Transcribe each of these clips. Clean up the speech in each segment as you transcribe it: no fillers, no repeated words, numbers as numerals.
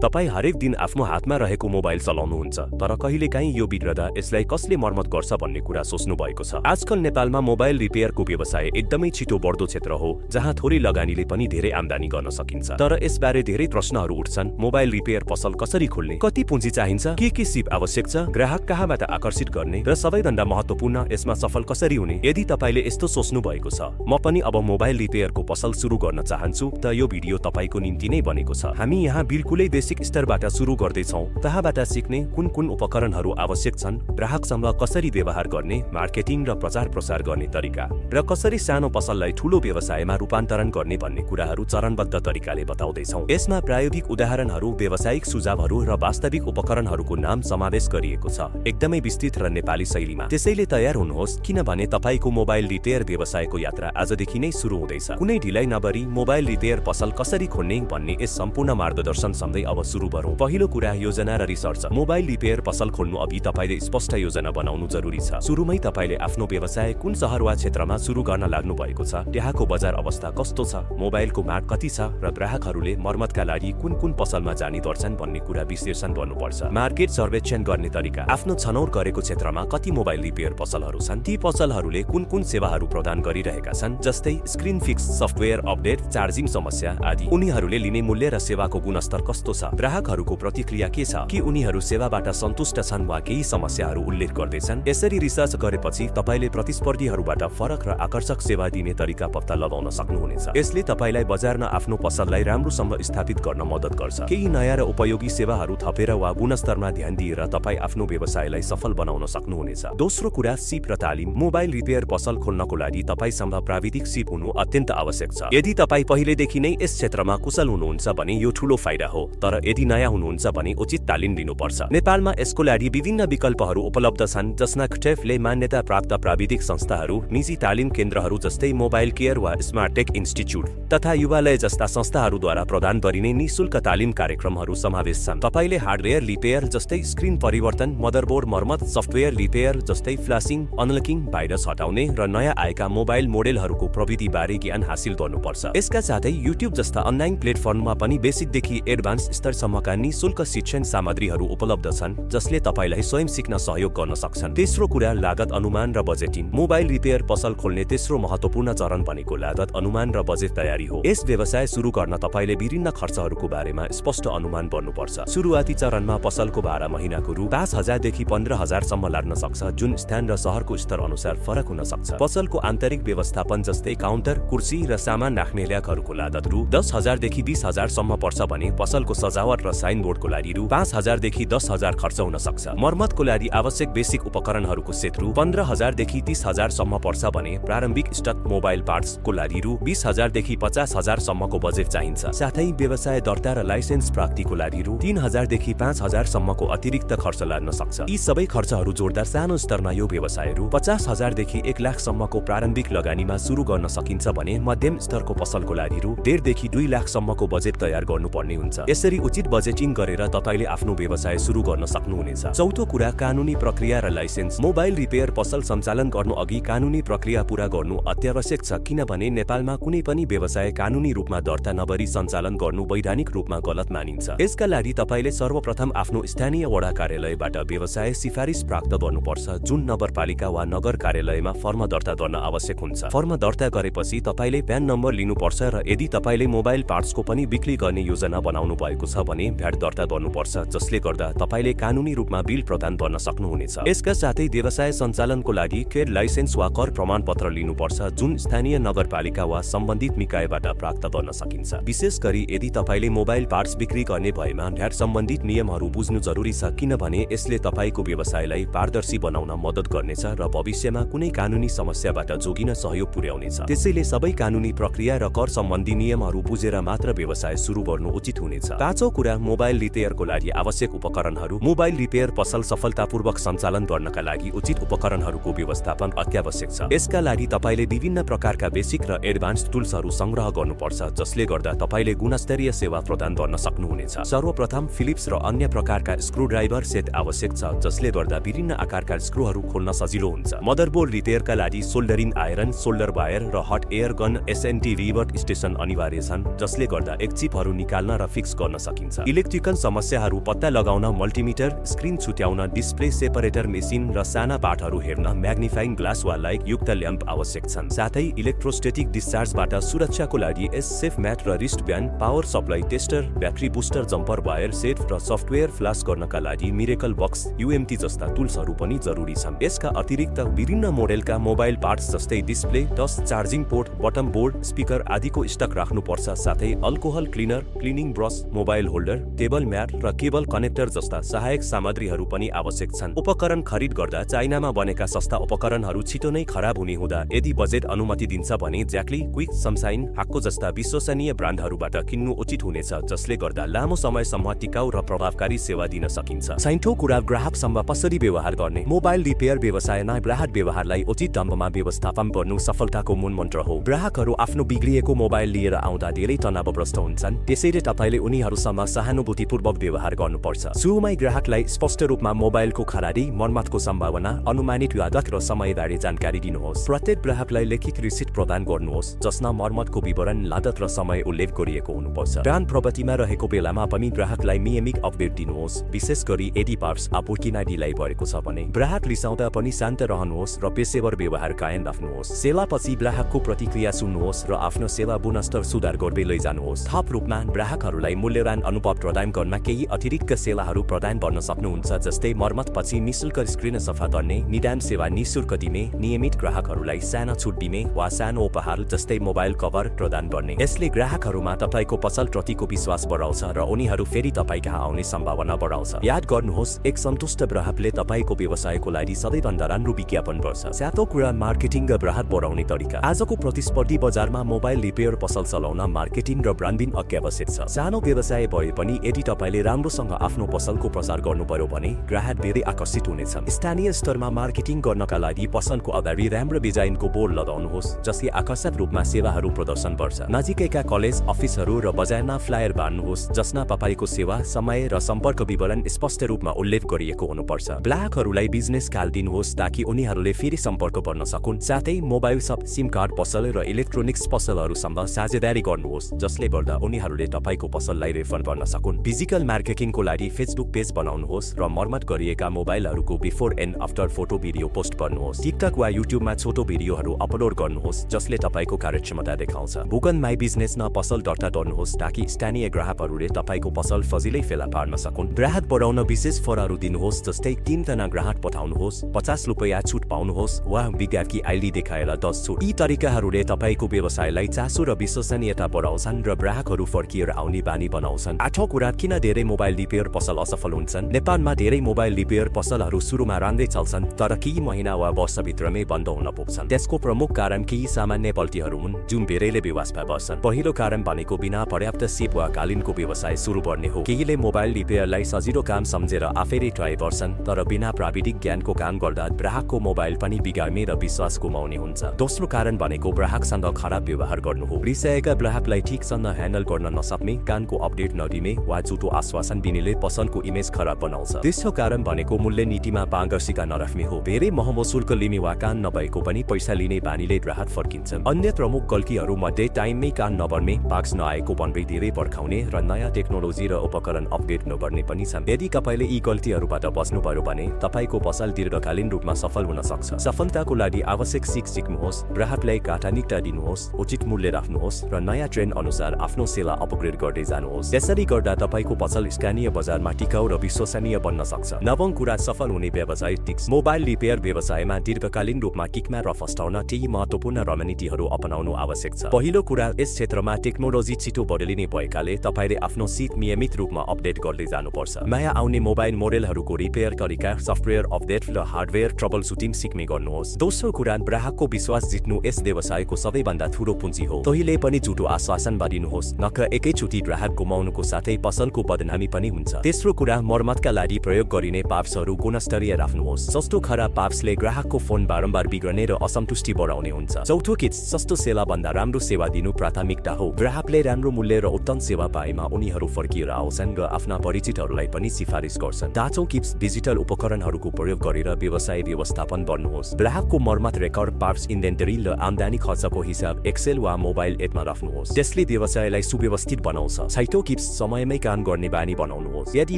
तपाईँ हरेक दिन आफ्नो हातमा रहेको मोबाइल चलाउनुहुन्छ, तर कहिलेकाहीँ यो बिग्रदा यसलाई कसले मर्मत गर्छ भन्ने कुरा सोच्नु भएको छ। आजकल नेपालमा मोबाइल रिपेयरको व्यवसाय एकदमै छिटो बढ्दो क्षेत्र हो, जहाँ थोरै लगानीले पनि धेरै आम्दानी गर्न सकिन्छ। तर यसबारे धेरै प्रश्नहरू उठ्छन्। मोबाइल रिपेयर पसल कसरी खोल्ने, कति पुँजी चाहिन्छ, के सिप आवश्यक छ, ग्राहक कहाँबाट आकर्षित गर्ने र सबैभन्दा महत्त्वपूर्ण यसमा सफल कसरी हुने। यदि तपाईँले यस्तो सोच्नु भएको छ, म पनि अब मोबाइल रिपेयरको पसल सुरु गर्न चाहन्छु, त यो भिडियो तपाईँको निम्ति नै बनेको छ। हामी यहाँ बिल्कुलै बेसिक स्तरबाट सुरु गर्दैछौँ। तहाँबाट सिक्ने कुन उपकरणहरू आवश्यक छन्, ग्राहकसँग कसरी व्यवहार गर्ने, मार्केटिङ र प्रचार प्रसार गर्ने तरिका, र कसरी सानो पसललाई ठूलो व्यवसायमा रूपान्तरण गर्ने भन्ने कुराहरू चरणबद्ध तरिकाले बताउँदैछौँ। यसमा प्रायोगिक उदाहरणहरू, व्यावसायिक सुझावहरू र वास्तविक उपकरणहरूको नाम समावेश गरिएको छ, एकदमै विस्तृत र नेपाली शैलीमा। त्यसैले तयार हुनुहोस्, किनभने तपाईँको मोबाइल रिपेयर व्यवसायको यात्रा आजदेखि नै सुरु हुँदैछ। कुनै ढिलाइ नगरी मोबाइल रिपेयर पसल कसरी खोल्ने भन्ने यस सम्पूर्ण मार्गदर्शन सँगै अब सुरु गरौँ। पहिलो कुरा, योजना र रिसर्च। मोबाइल रिपेयर पसल खोल्नु अघि तपाईँले स्पष्ट योजना बनाउनु जरुरी छ। सुरुमै तपाईँले आफ्नो व्यवसाय कुन शहर वा क्षेत्रमा सुरु गर्न लाग्नु भएको छ, त्यहाँको बजार अवस्था कस्तो छ, मोबाइलको माग कति छ, र ग्राहकहरूले मर्मतका लागि कुन पसलमा जाने गर्छन् भन्ने कुरा विश्लेषण गर्नुपर्छ। मार्केट सर्वेक्षण गर्ने तरिका। आफ्नो छनौट गरेको क्षेत्रमा कति मोबाइल रिपेयर पसलहरू छन्, ती पसलहरूले कुन सेवाहरू प्रदान गरिरहेका छन्, जस्तै screen fix, software update, charging समस्या आदि। उनीहरूले लिने मूल्य र सेवाको गुणस्तर कस्तो छ, ग्राहकहरूको प्रतिक्रिया के छ, कि उनीहरू सेवाबाट सन्तुष्ट छन् वा केही समस्याहरू उल्लेख गर्दैछन्। यसरी रिसर्च गरेपछि तपाईँले प्रतिस्पर्धीहरूबाट फरक र आकर्षक सेवा दिने तरिका पत्ता लगाउन सक्नुहुनेछ। यसले तपाईँलाई बजारमा आफ्नो पसललाई राम्रोसँग स्थापित गर्न मद्दत गर्छ। केही नयाँ र उपयोगी सेवाहरू थपेर वा गुणस्तरमा ध्यान दिएर तपाईँ आफ्नो व्यवसायलाई सफल बनाउन सक्नुहुनेछ। दोस्रो कुरा, सिप र तालिम। मोबाइल रिपेयर पसल खोल्नको लागि तपाईँसँग प्राविधिक सिप हुनु अत्यन्त आवश्यक छ। यदि तपाईँ पहिलेदेखि नै यस क्षेत्रमा कुशल हुनुहुन्छ भने यो ठूलो फाइदा हो, तर यदि नयाँ हुनुहुन्छ भने उचित तालिम लिनुपर्छ। नेपालमा यसको लागि विभिन्न विकल्पहरू उपलब्ध छन्, जसमा क्टेफले मान्यता प्राप्त प्राविधिक संस्थाहरू, निजी तालिम केन्द्रहरू जस्तै मोबाइल केयर वा स्मार्ट टेक इन्स्टिच्युट तथा युवालय जस्ता संस्थाहरूद्वारा प्रदान गरिने निशुल्क तालिम कार्यक्रमहरू समावेश छन्। तपाईँले हार्डवेयर रिपेयर जस्तै स्क्रिन परिवर्तन, मदरबोर्ड मर्मत, सफ्टवेयर रिपेयर जस्तै फ्ल्यासिङ, अनलकिङ, भाइरस हटाउने र नयाँ आएका मोबाइल मोडेलहरूको प्रविधिबारे ज्ञान हासिल गर्नुपर्छ। यसका साथै युट्युब जस्ता अनलाइन प्लेटफर्ममा पनि बेसिकदेखि एडभान्स स्तरसम्मका निशुल्क शिक्षण सामग्रीहरू उपलब्ध छन्, जसले तपाईँलाई स्वयं सिक्न सहयोग गर्न सक्छन्। तेस्रो कुरा, लागत अनुमान र बजेटिङ। मोबाइल रिपेयर पसल खोल्ने तेस्रो महत्त्वपूर्ण चरण भनेको लागत अनुमान र बजेट तयारी हो। यस व्यवसाय सुरु गर्न तपाईँले विभिन्न खर्चहरूको बारेमा स्पष्ट अनुमान गर्नुपर्छ। सुरुवाती चरणमा पसलको भाडा महिनाको रु 5,000 देखि 15,000 सम्म लाग्न सक्छ, जुन स्थान र शहरको स्तर अनुसार फरक हुन सक्छ। पसलको आन्तरिक व्यवस्थापन जस्तै काउन्टर, कुर्सी र सामान राख्ने ल्याकहरूको लागत रु 10,000 देखि 20,000 सम्म पर्छ भने पसलको सजावट र साइनबोर्डको लागि रु 5,000 देखि 10,000 खर्च हुन सक्छ। मर्मतको लागि आवश्यक बेसिक उपकरणहरूको सेट रु 15,000 देखि 30,000 सम्म पर्छ भने प्रारम्भिक स्टक मोबाइल पार्ट्सको लागि रु 20,000 देखि 50,000 सम्मको बजेट चाहिन्छ। साथै व्यवसाय दर्ता र लाइसेन्स प्राप्तिको लागि रु 3,000 देखि 5,000 सम्मको अतिरिक्त खर्च लाग्न सक्छ। यी सबै खर्चहरू जोड्दा सानो स्तरमा यो व्यवसाय रु 50,000 देखि 1 लाख सम्मको प्रारम्भिक लगानीमा सुरु गर्न सकिन्छ भने मध्यम स्तरको पसलको लागि रु 1.5 देखि 2 लाख सम्मको बजेट तयार गर्नुपर्ने हुन्छ। यसरी उचित बजेटिङ गरेर तपाईँले आफ्नो व्यवसाय सुरु गर्न सक्नुहुनेछ। चौथो कुरा, कानुनी प्रक्रिया र लाइसेन्स। मोबाइल रिपेयर पसल सञ्चालन गर्नु अघि कानुनी प्रक्रिया पूरा गर्नु अत्यावश्यक छ, किनभने नेपालमा कुनै पनि व्यवसाय कानुनी रूपमा दर्ता नगरी सञ्चालन गर्नु वैधानिक रूपमा गलत मानिन्छ। यसका लागि तपाईँले सर्वप्रथम आफ्नो स्थानीय वडा कार्यालयबाट व्यवसाय सिफारिस प्राप्त गर्नुपर्छ, जुन नगरपालिका वा नगर कार्यालयमा फर्म दर्ता गर्न आवश्यक हुन्छ। फर्म दर्ता गरेपछि तपाईँले प्यान नम्बर लिनुपर्छ र यदि तपाईँले मोबाइल पार्ट्सको पनि बिक्री गर्ने योजना बनाउनु भएको छ भने भ्याट दर्ता गर्नुपर्छ, जसले गर्दा तपाईँले कानुनी रूपमा बिल प्रदान गर्न सक्नुहुनेछ। यसका साथै व्यवसाय सञ्चालनको लागि ट्रेड लाइसेन्स वा कर प्रमाणपत्र लिनुपर्छ, जुन स्थानीय नगरपालिका वा सम्बन्धित निकायबाट प्राप्त गर्न सकिन्छ। विशेष गरी यदि तपाईँले मोबाइल पार्ट्स बिक्री गर्ने भएमा भ्याट सम्बन्धित नियमहरू बुझ्नु जरुरी छ, किनभने यसले तपाईँको व्यवसायलाई पारदर्शी बनाउन मद्दत गर्नेछ र भविष्यमा कुनै कानुनी समस्याबाट जोगिन सहयोग पुर्याउनेछ। त्यसैले सबै कानुनी प्रक्रिया र कर सम्बन्धी नियमहरू बुझेर मात्र व्यवसाय सुरु गर्नु उचित हुनेछ। पाँचौं कुरा, मोबाइल रिपेयरको लागि आवश्यक उपकरणहरू। मोबाइल रिपेयर पसल सफलतापूर्वक सञ्चालन गर्नका लागि उचित उपकरणहरूको व्यवस्थापन अत्यावश्यक छ। यसका लागि तपाईँले विभिन्न प्रकारका बेसिक र एडभान्स टुल्सहरू संग्रह गर्नुपर्छ, जसले गर्दा तपाईँले गुणस्तरीय सेवा प्रदान गर्न सक्नुहुनेछ। सर्वप्रथम फिलिप्स र अन्य प्रकारका स्क्रुड्राइभर सेट आवश्यक छ, जसले गर्दा विभिन्न आकारका स्क्रूहरू खोल्न सजिलो हुन्छ। मदरबोर्ड रिपेयरका लागि सोल्डरिङ आइरन, सोल्डर वायर र hot air gun SNT revert station अनिवार्य छन्, जसले गर्दा एक चिपहरू निकाल्न र फिक्स गर्न सकिन्छ। इलेक्ट्रिकल समस्याहरू पत्ता लगाउन मल्टिमिटर, स्क्रिन छुट्याउन डिस्प्ले सेपरेटर मेसिन र साना पाठहरू हेर्न म्याग्निफाइङ ग्लास वा लाइट युक्त ल्याम्प आवश्यक छन्। साथै इलेक्ट्रोस्टेटिक डिस्चार्जबाट सुरक्षाको लागि सेफ म्याट र wrist band, power supply tester, battery booster, jumper wire set र सफ्टवेयर फ्ल्यास गर्नका लागि मिरेकल बक्स, UMT जस्ता टुल्सहरू पनि जरुरी छन्। यसका अतिरिक्त विभिन्न मोडेलका मोबाइल पार्ट्स जस्तै display, touch, charging port, bottom board, speaker आदिको स्टक राख्नुपर्छ। साथै alcohol cleaner, cleaning brush, mobile holder, table mat र केबल कनेक्टर जस्ता सहायक सामग्रीहरू पनि आवश्यक छन्। उपकरण खरिद गर्दा चाइनामा बनेका सस्ता उपकरणहरू छिटो नै खराब हुने हुँदा यदि बजेट अनुमति दिन्छ भने ज्याक्ली, क्विक, समसाइन, हाक्को जस्ता विश्वसनीय ब्रान्डहरूबाट किन्नु उचित हुनेछ, जसले गर्दा लामो समयसम्म टिकाउ र प्रभावकारी सेवा दिन सकिन्छ। छैठौं कुरा ग्राहकसँग कसरी व्यवहार गर्ने। मोबाइल रिपेयर व्यवसायमा ग्राहक व्यवहारलाई उचित ढङ्गमा व्यवस्थापन गर्नु सफलताको मूल मन्त्र हो। ग्राहकहरू आफ्नो बिग्रिएको मोबाइल लिएर आउँदा धेरै तनावग्रस्त हुन्छन्, त्यसैले तपाईले उनीहरूसँग सहानुभूतिपूर्वक व्यवहार गर्नुपर्छ। सुरुमै ग्राहकलाई स्पष्ट रूपमा मोबाइलको खराबी, मर्मतको सम्भावना, अनुमानित लागत र समयबारे जानकारी दिनुहोस्। प्रत्येक ग्राहकलाई लेखित रिसिट प्रदान गर्नुहोस् जसमा मर्मतको विवरण, लागत र समय उल्लेख गरिएको हुनुपर्छ। ब्रान्ड प्रगतिमा रहेको बेलामा पनि ग्राहकलाई नियमित अपडेट दिनुहोस्, विशेष गरी यदि पार्ट्स आपूर्तिमा ढिलाइ भएको छ भने। ग्राहक रिसाउँदा पनि शान्त रहनुहोस् र पेशेवर व्यवहार कायम राख्नुहोस्। सेवापछि ग्राहकको प्रतिक्रिया सुन्नुहोस् र आफ्नो सेवा गुणस्तर सुधार गर्दै लैजानुहोस्। थप रूपमा ग्राहकहरूलाई मूल्यवान अनुभव प्रदान गर्न केही अतिरिक्त सेवाहरू प्रदान गर्न सक्नुहुन्छ, जस्तै मर्मतपछि निशुल्क स्क्रिन सफा गर्ने, निदान सेवा निशुल्क दिने, नियमित ग्राहकहरूलाई सानो छुट दिने वा सानो उपहार जस्तै मोबाइल कभर प्रदान गर्ने। यसले ग्राहकहरूमा तपाईको पसलप्रतिको विश्वास बढाउँछ र उनीहरू फेरि तपाईँ कहाँ आउने सम्भावना बढाउँछ। याद गर्नुहोस्, एक सन्तुष्ट ग्राहकले तपाईको व्यवसायको लागि सबैभन्दा राम्रो विज्ञापन गर्छ। सातौं कुरा मार्केटिङ र ग्राहक बढाउने तरिका। आजको प्रतिस्पर्धी बजारमा मोबाइल रिपेयर पसल चलाउन मार्केटिङ र ब्रान्डिङ अत्यावश्यक छ। सानो व्यवसाय भए पनि यदि तपाईले राम्रोसँग आफ्नो पसलको प्रचार गर्नु पर्यो भने ग्राहक धेरै आकर्षित हुनेछन्। स्थानीय स्तरमा मार्केटिङ गर्नका लागि पसलको अगाडि राम्रो डिजाइनको बोर्ड लगाउनुहोस् जसले आकर्षक रूपमा सेवाहरू प्रदर्शन गर्छ। नजिकैका कलेज, अफिसहरू र बजारमा फ्लायर बाँड्नुहोस् जसमा तपाईको सेवा, समय र सम्पर्क विवरण स्पष्ट रूपमा उल्लेख गरिएको हुनुपर्छ। ग्राहकहरूलाई बिजनेस कार्ड दिनुहोस् ताकि उनीहरूले फेरि सम्पर्क गर्न सकुन्। साथै मोबाइल सप, सिम कार्ड पसल र इलेक्ट्रोनिक्स पसलहरूसँग साझेदारी गर्नुहोस् जसले गर्दा उनीहरूले तपाईको पसललाई रेफर गर्न सकुन्। फिजिकल मार्केटिङको लागि फेसबुक पेज बनाउनुहोस् र मर्मत गरिएका मोबाइलहरूको before and after photo video post गर्नुहोस्। टिकटक वा युट्युबमा छोटो भिडियोहरू अपलोड गर्नुहोस् जसले तपाईको कार्यक्षमता देखाउँछ। गुगल माई बिजनेसमा पसल दर्ता गर्नुहोस् ताकि स्थानीय ग्राहकहरूले तपाईको पसल फजिलै फेला पार्न सकुन्। ग्राहक बढाउन विशेष फरहरू दिनुहोस् जस्तै 3 जना ग्राहक पठाउनुहोस्, 50 रुपैयाँ छुट पाउनुहोस् वा विज्ञापकी आइडी देखाएर 10 छुट। यी तरिकाहरूले तपाईको व्यवसायलाई चासो र विश्वसनीयता बढाउँछन् र ग्राहकहरू फर्किएर आउने बानी बनाउँछन्। आठौं कुरा, किन धेरै मोबाइल रिपेयर पसल असफल हुन्छन्। नेपालमा धेरै मोबाइल रिपेयर पसलहरू सुरुमा राम्रै चल्छन् तर केही महिना वा वर्षभित्रमै बन्द हुन पुग्छन्। त्यसको प्रमुख कारण केही सामान्य गल्तीहरू हुन् जुन धेरैले बेवास्ता बस्छन्। पहिलो कारण भनेको बिना पर्याप्त सिप वा कालीनको व्यवसाय सुरु गर्ने हो। केहीले मोबाइल रिपेयरलाई सजिलो काम सम्झेर आफैले ट्राई गर्छन् तर बिना प्राविधिक ज्ञानको काम गर्दा ग्राहकको मोबाइल पनि बिगार्ने र विश्वास गुमाउने हुन्छ। दोस्रो कारण भनेको ग्राहकसँग खराब व्यवहार गर्नु हो। रिसाएका ग्राहकलाई ठिकसँग ह्यान्डल गर्न नसक्ने, कानको अपडेट नदिने वा झुटो आश्वासन दिनेले पसलको इमेज खराब बनाउँछ। तेस्रो कारण भनेको मूल्य नीतिमा पारदर्शिता नराख्ने हो। धेरै महँगो शुल्क लिने वा काम नभएको पनि पैसा लिने बानीले ग्राहक फर्किन्छन्। अन्य प्रमुख गल्तीहरू मध्ये टाइममै काम नभर्ने, पार्ट्स नआएको भन्दै धेरै पर्खाउने र नयाँ टेक्नोलोजी र उपकरण अपडेट नगर्ने पनि छन्। यदि तपाईले यी गल्तीहरूबाट बच्नु पर्यो भने तपाईको पसल दीर्घकालीन रूपमा सफल हुन सक्छ। सफलताको लागि आवश्यक सिक्नुहोस्, ग्राहकलाई प्राथमिकता दिनुहोस्, उचित मूल्य राख्नुहोस् र नयाँ ट्रेन्ड अनुसार आफ्नो सेवा अपग्रेड गर्दै जानुहोस्। यसरी गर्दा तपाईको पसल स्थानीय बजारमा टिकाउ र विश्वसनीय बन्न सक्छ। नवौं कुरा, सफल हुने व्यवसाय टिप्स। मोबाइल रिपेयर व्यवसायमा दीर्घकालीन रूपमा किकमा र फस्टाउन केही महत्त्वपूर्ण रणनीतिहरू अपनाउनु आवश्यक छ। पहिलो कुरा, यस क्षेत्रमा टेक्नोलोजी छिटो बदलिने भएकाले तपाईले आफ्नो सिप नियमित रूपमा अपडेट गर्दै जानुपर्छ। नयाँ आउने मोबाइल मोडेलहरूको रिपेयर तरिका, सफ्टवेयर अपडेट र हार्डवेयर ट्रबल सुटिङ सिक्ने गर्नुहोस्। दोस्रो कुरा, ग्राहकको विश्वास जित्नु यस व्यवसायको सबैभन्दा ठूलो पुँजी हो। तहिले पनि झुटो आश्वासन दिनुहोस्, नत्र एकैचोटि ग्राहक गुमाउनुको साथै पसलको बदनामी पनि हुन्छ। तेस्रो कुरा, मर्मतका लागि प्रयोग गरिने पार्ट्सहरू गुणस्तरीय राख्नुहोस्। सस्तो खराब पार्ट्सले ग्राहकको फोन बारम्बार बिग्रने र असन्तुष्टि बढाउने हुन्छ। चौथो किट, सस्तो सेवा भन्दा राम्रो सेवा दिनु प्राथमिकता हो। ग्राहकले राम्रो मूल्य र उत्तम सेवा पाएमा उनीहरू फर्किएर आउँछन् र आफ्ना परिचितहरूलाई पनि सिफारिस गर्छन्। पाँचौं टिप्स, डिजिटल उपकरणहरूको प्रयोग गरेर व्यवसाय व्यवस्थापन गर्नुहोस्। ग्राहकको मर्मत रेकर्ड, पार्ट्स इन्भेन्टरी र आम्दानी खर्चको हिसाब एक्सेल वा मोबाइल एपमा राख्नुहोस्। त्यसले व्यवसायलाई सुव्यवस्थित बनाउँछ। छैटौं टिप्स, टिप्स समयमै काम गर्ने बानी बनाउनुहोस्। यदि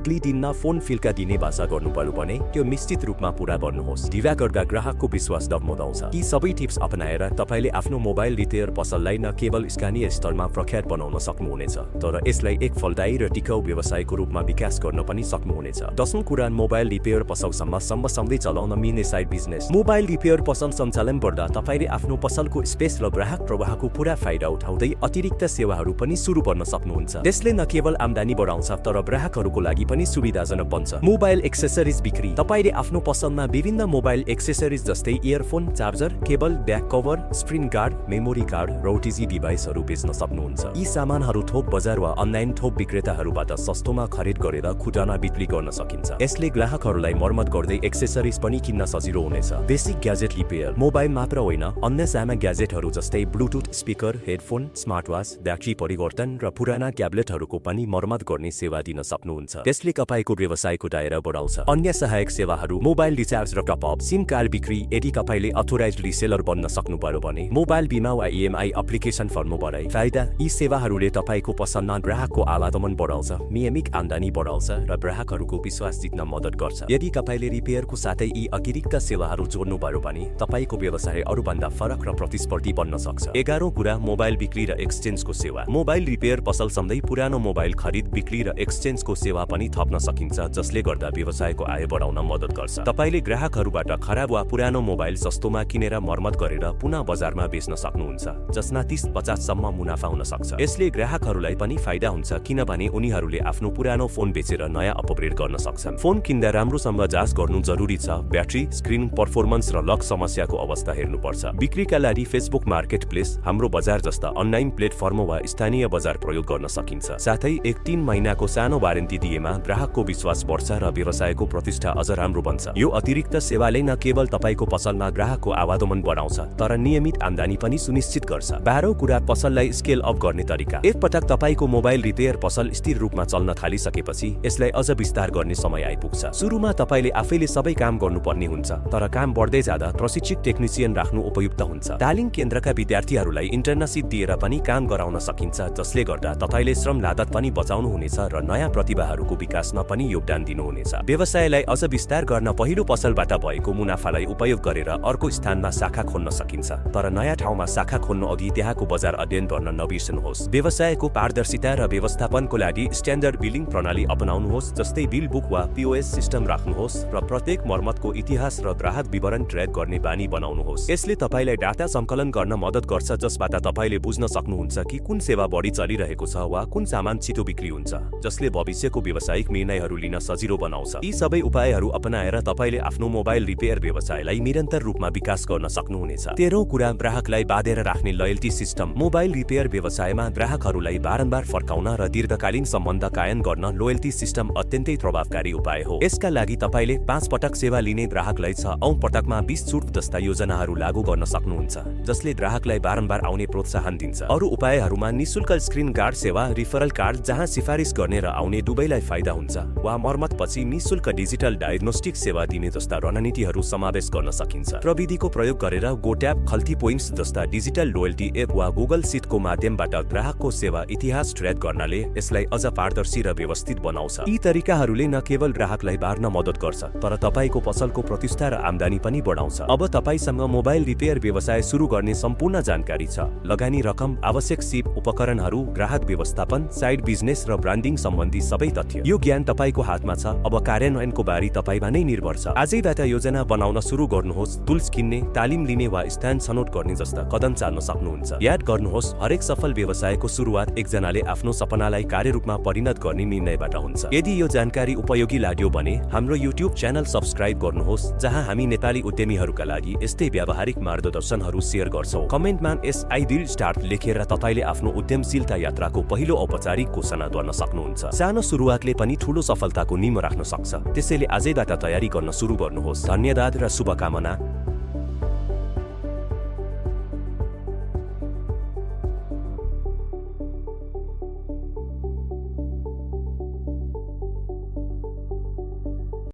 2 दिनमा फोन फिर्का दिने भाषा गर्नुपर्यो भने त्यो निश्चित रूपमा पूरा गर्नुहोस्। ढिला गर्दा ग्राहकको विश्वास डगमगाउँछ। यी सबै टिप्स अपनाएर तपाईले आफ्नो मोबाइल रिपेयर पसललाई न केवल स्थानीय स्तरमा प्रख्यात बनाउन सक्नुहुनेछ, तर यसलाई एक फलदायी र टिकाउ व्यवसायको रूपमा विकास गर्न पनि सक्नुहुनेछ। 10औं कुरा, मोबाइल रिपेयर पसलसम्म सँगसँगै चलाउन मिल्ने साइड बिजनेस। मोबाइल रिपेयर पसल सञ्चालन गर्दा तपाईले आफ्नो पसलको स्पेस र ग्राहक प्रवाहको पूरा फाइदा उठाउँदै अतिरिक्त सेवाहरू पनि सुरु गर्न सक्नुहुन्छ। त्यसले न केवल आम्दानी बढाउँछ तर ग्राहकहरूको लागि पनि सुविधाजनक बन्छ। मोबाइल एक्सेसरिज बिक्री। तपाईले आफ्नो पसलमा विभिन्न मोबाइल एक्सेसरिज जस्तै earphone, charger, cable, back cover, screen guard, memory card र ओटिजी डिभाइसहरू बेच्न सक्नुहुन्छ। यी सामानहरू थोक बजार वा अनलाइन थोक विक्रेताहरूबाट सस्तोमा खरिद गरेर खुजरा बिक्री गर्न सकिन्छ। यसले ग्राहकहरूलाई मर्मत गर्दै एक्सेसरिज पनि किन्न सजिलो हुनेछ। Basic gadget repair. मोबाइल मात्र होइन, अन्य साना ग्याजेटहरू जस्तै Bluetooth speaker, headphone, smartwatch, battery परिवर्तन र पुराना ट्याब्लेटहरूको पनि मर्मत गर्ने सेवा दिन सक्नुहुन्छ। त्यसले तपाईको व्यवसायको दायरा बढाउँछ। अन्य सहायक सेवाहरू, मोबाइल रिचार्ज र टपअप, सिम कार्ड बिक्री। यदि तपाईले अथोराइज्ड रिसेलर बन्न सक्नुभयो भने मोबाइल बिमा वा इएमआई एप्लिकेसन फर्म बढाइ। फाइदा। यी सेवाहरूले तपाईको पसलमा ग्राहकको आवागमन बढाउँछ, नियमित आम्दानी बढाउँछ र ग्राहकहरूको विश्वास जित्न मद्दत गर्छ। यदि तपाईले रिपेयरको साथै यी अतिरिक्त सेवाहरू जोड्नुभयो भने तपाईको व्यवसाय अरूभन्दा फरक र प्रतिस्पर्धी बन्न सक्छ। 11औं कुरा, मोबाइल बिक्री र एक्सचेन्जको सेवा। मोबाइल रिपेयर पसल सँगै पुरानो मोबाइल खरिद, बिक्री र एक्सचेन्जको सेवा पनि थप्न सकिन्छ, जसले गर्दा व्यवसायको आय बढाउन मद्दत गर्छ। तपाईले ग्राहकहरूबाट खराब वा पुरानो मोबाइल सस्तोमा किनेर मर्मत गरेर पुनः बजारमा बेच्न सक्नुहुन्छ, जसमा 30-50 सम्म मुनाफा हुन सक्छ। यसले ग्राहकहरूलाई पनि फाइदा हुन्छ किनभने उनीहरूले आफ्नो पुरानो फोन बेचेर नयाँ अपग्रेड गर्न सक्छन्। फोन किन्दा राम्रोसँग जाँच गर्नु जरुरी छ। ब्याट्री, स्क्रिन पर्फर्मेन्स र लक समस्याको अवस्था हेर्नुपर्छ। बिक्रीका लागि फेसबुक मार्केट प्लेस, हाम्रो बजार जस्ता अनलाइन प्लेटफर्म वा स्थानीय बजार प्रयोग गर्न सकिन्छ। साथै 1-3 महिनाको सानो वारेन्टी दिएमा ग्राहकको विश्वास बढ्छ र व्यवसायको प्रतिष्ठा अझ राम्रो बन्छ। यो अतिरिक्त सेवाले न केवल तपाईको पसलमा ग्राहकको आवागमन बढाउँछ तर नियमित आम्दानी पनि सुनिश्चित गर्छ। 12औं कुरा, पसललाई स्केल अप गर्ने तरिका। एक पटक तपाईको मोबाइल रिपेयर पसल स्थिर रूपमा चल्न थालिसकेपछि यसलाई अझ विस्तार गर्ने समय आइपुग्छ। सुरुमा तपाईले आफैले सबै काम गर्नुपर्ने हुन्छ, तर काम बढ्दै जाँदा प्रशिक्षित टेक्निसियन राख्नु उपयुक्त हुन्छ। तालिम केन्द्रका विद्यार्थीहरूलाई इन्टर्नशिप दिएर पनि काम गराउन सकिन्छ, जसले गर्दा तपाईले श्रम लागत पनि बचाउनु हुनेछ र नयाँ प्रतिभाहरूको विकासमा पनि योगदान दिनुहुनेछ। व्यवसायलाई अझ विस्तार गर्न पहिलो पसलबाट भएको मुनाफालाई उपयोग गरेर अर्को स्थानमा शाखा खोल्न सकिन्छ, तर नयाँ ठाउँमा शाखा खोल्नु अघि त्यहाँको बजार अध्ययन गर्न नबिर्सनुहोस्। व्यवसायको पारदर्शिता र व्यवस्थापनको लागि स्ट्यान्डर्ड बिलिङ प्रणाली अपनाउनुहोस्, जस्तै बिल बुक वा पिओएस सिस्टम राख्नुहोस् र प्रत्येक मर्मतको इतिहास र ग्राहक विवरण ट्र्याक गर्ने बानी बनाउनुहोस्। यसले तपाईलाई डाटा सङ्कलन गर्न मद्दत गर्छ, जसबाट तपाईले बुझ्न सक्नुहुन्छ कि कुन सेवा बढी चलिरहेको छ वा कुन सामान छिटो बिक्री हुन्छ, जसले भविष्यको व्यावसायिक निर्णयहरू लिन सजिलो बनाउँछ। यी सबै उपायहरू अपनाएर तपाईले आफ्नो मोबाइल रिपेयर व्यवसायलाई निरन्तर रूपमा विकास गर्न सक्नुहुनेछ। 13औं कुरा, ग्राहकलाई बाँधेर राख्ने लोयल्टी सिस्टम। मोबाइल रिपेयर व्यवसायमा ग्राहकहरूलाई बारम्बार फर्काउन र दीर्घकालीन सम्बन्ध कायम गर्न लोयल्टी सिस्टम अत्यन्तै प्रभावकारी उपाय हो। यसका लागि तपाईले 5 पटक सेवा लिने ग्राहकलाई 6औं पटकमा 20 छुट जस्ता योजनाहरू लागू गर्न सक्नुहुन्छ, जसले ग्राहकलाई बारम्बार आउने प्रोत्साहन दिन्छ। अरू उपायहरूमा निशुल्क स्क्रिन गार्ड सेवा, रिफरल कार्ड जहाँ सिफारिस गर्ने र आउने दुवैलाई फाइदा हुन्छ, वा मर्मतपछि निशुल्क डिजिटल डायग्नोस्टिक सेवा दिने जस्ता रणनीतिहरू समावेश गर्न सकिन्छ। प्रविधिको प्रयोग गरेर गोट्याप, खल्ती पोइन्ट्स जस्ता डिजिटल लोयल्टी एप वा गुगल सिटको माध्यमबाट ग्राहकको सेवा इतिहास ट्र्याक गर्नाले यसलाई अझ पारदर्शी र व्यवस्थित बनाउँछ। यी तरिकाहरूले न केवल ग्राहकलाई बार्न मद्दत गर्छ तर तपाईको पसलको प्रतिष्ठा र आम्दानी पनि बढाउँछ। अब तपाईसँग मोबाइल रिपेयर व्यवसाय सुरु गर्ने सम्पूर्ण जानकारी छ। लगानी रकम, आवश्यक सिप उपकरणहरू, ग्राहक व्यवस्थापन, साइड बिजनेस र ब्रान्डिङ सम्बन्धी सबै तथ्य। यो ज्ञान तपाईको हातमा छ। अब कार्यान्वयनको बारी तपाईमा नै निर्भर छ। आजैबाट योजना बनाउन सुरु गर्नुहोस्। टुल्स किन्ने, तालिम लिने वा स्थान छनौट गर्ने जस्ता कदम चाल्न सक्नुहुन्छ। याद गर्नुहोस्, हरेक सफल व्यवसायको सुरुवात एकजनाले आफ्नो सपनालाई कार्यरूपमा परिणत गर्ने निर्णयबाट हुन्छ। यदि यो जानकारी उपयोगी लाग्यो भने हाम्रो युट्युब च्यानल सब्स्क्राइब गर्नुहोस्, जहाँ हामी नेपाली उद्यमीहरूका लागि यस्तै व्यावहारिक मार्गदर्शनहरू शेयर गर्छौं। कमेन्टमा SI दिल स्टार्ट लेखेर तपाईले आफ्नो उद्यमशीलता यात्राको पहिलो औपचारिक घोषणा गर्न सक्नुहुन्छ। सानो सुरुवातले पनि ठूलो सफलताको निम राख्न सक्छ, त्यसैले आजैबाट तयारी गर्न सुरु गर्नुहोस्। धन्यवाद र शुभकामना।